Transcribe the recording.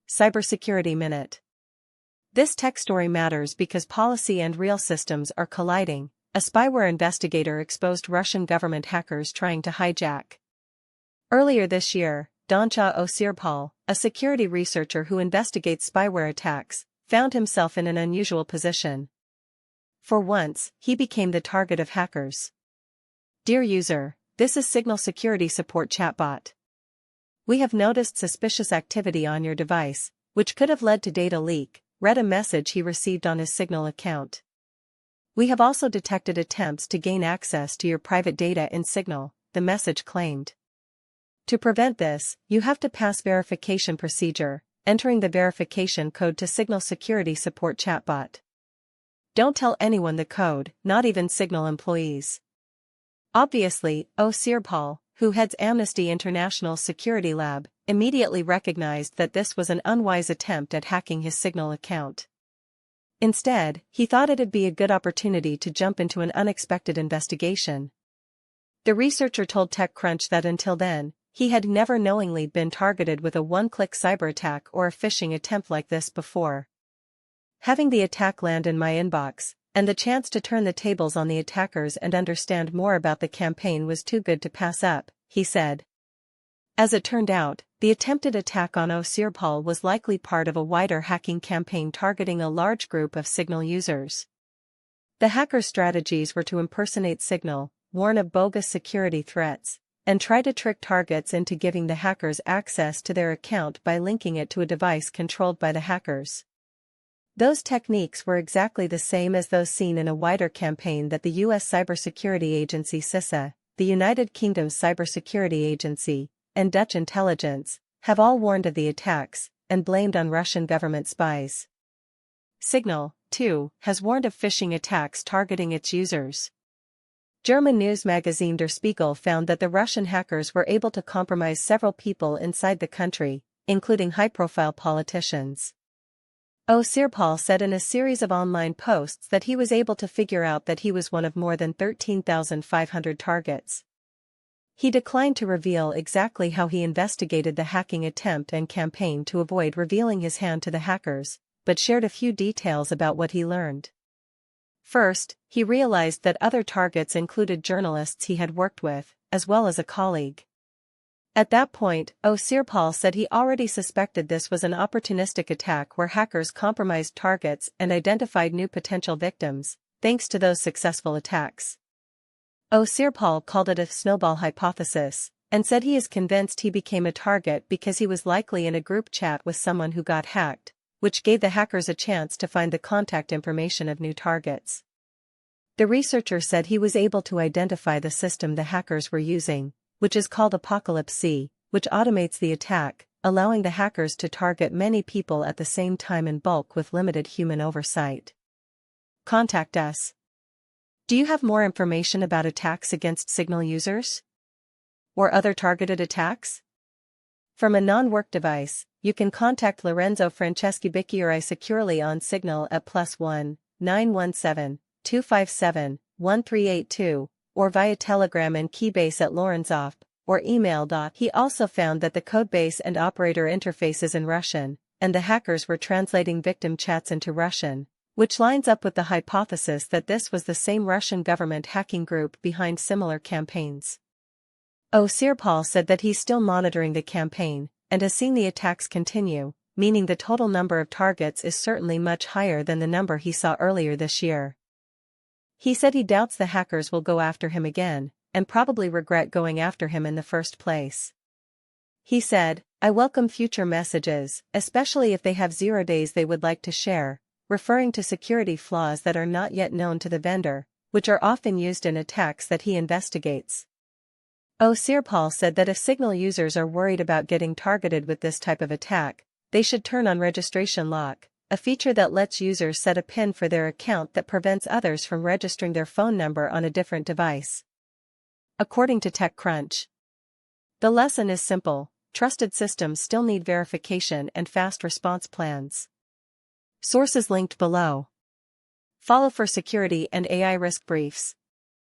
Cybersecurity Minute. This tech story matters because policy and real systems are colliding. A spyware investigator exposed Russian government hackers trying to hijack. Earlier this year, Doncha Osirpal, a security researcher who investigates spyware attacks, found himself in an unusual position. For once, he became the target of hackers. Dear user, this is Signal Security Support chatbot. We have noticed suspicious activity on your device, which could have led to data leak, read a message he received on his Signal account. We have also detected attempts to gain access to your private data in Signal, the message claimed. To prevent this, you have to pass verification procedure, entering the verification code to Signal Security Support chatbot. Don't tell anyone the code, not even Signal employees. Obviously, Osirpal, who heads Amnesty International's security lab, immediately recognized that this was an unwise attempt at hacking his Signal account. Instead, he thought it'd be a good opportunity to jump into an unexpected investigation. The researcher told TechCrunch that until then, he had never knowingly been targeted with a one-click cyber attack or a phishing attempt like this before. Having the attack land in my inbox, and the chance to turn the tables on the attackers and understand more about the campaign was too good to pass up, he said. As it turned out, the attempted attack on Osirpal was likely part of a wider hacking campaign targeting a large group of Signal users. The hackers' strategies were to impersonate Signal, warn of bogus security threats, and try to trick targets into giving the hackers access to their account by linking it to a device controlled by the hackers. Those techniques were exactly the same as those seen in a wider campaign that the U.S. Cybersecurity Agency CISA, the United Kingdom's Cybersecurity Agency, and Dutch intelligence, have all warned of the attacks, and blamed on Russian government spies. Signal, too, has warned of phishing attacks targeting its users. German news magazine Der Spiegel found that the Russian hackers were able to compromise several people inside the country, including high-profile politicians. Osirpal said in a series of online posts that he was able to figure out that he was one of more than 13,500 targets. He declined to reveal exactly how he investigated the hacking attempt and campaign to avoid revealing his hand to the hackers, but shared a few details about what he learned. First, he realized that other targets included journalists he had worked with, as well as a colleague. At that point, Osirpal said he already suspected this was an opportunistic attack where hackers compromised targets and identified new potential victims, thanks to those successful attacks. Osirpal called it a snowball hypothesis, and said he is convinced he became a target because he was likely in a group chat with someone who got hacked, which gave the hackers a chance to find the contact information of new targets. The researcher said he was able to identify the system the hackers were using, which is called Apocalypse C, which automates the attack, allowing the hackers to target many people at the same time in bulk with limited human oversight. Contact us. Do you have more information about attacks against Signal users? Or other targeted attacks? From a non-work device, you can contact Lorenzo Franceschi Bicchieri securely on Signal at +1 917 257 1382, or via Telegram and Keybase at Lorenzoff, or email. He also found that the codebase and operator interface is in Russian, and the hackers were translating victim chats into Russian, which lines up with the hypothesis that this was the same Russian government hacking group behind similar campaigns. Osirpal said that he's still monitoring the campaign, and has seen the attacks continue, meaning the total number of targets is certainly much higher than the number he saw earlier this year. He said he doubts the hackers will go after him again, and probably regret going after him in the first place. He said, "I welcome future messages, especially if they have 0 days they would like to share," referring to security flaws that are not yet known to the vendor, which are often used in attacks that he investigates. Osirpal said that if Signal users are worried about getting targeted with this type of attack, they should turn on registration lock, a feature that lets users set a PIN for their account that prevents others from registering their phone number on a different device. According to TechCrunch, the lesson is simple: trusted systems still need verification and fast response plans. Sources linked below. Follow for security and AI risk briefs.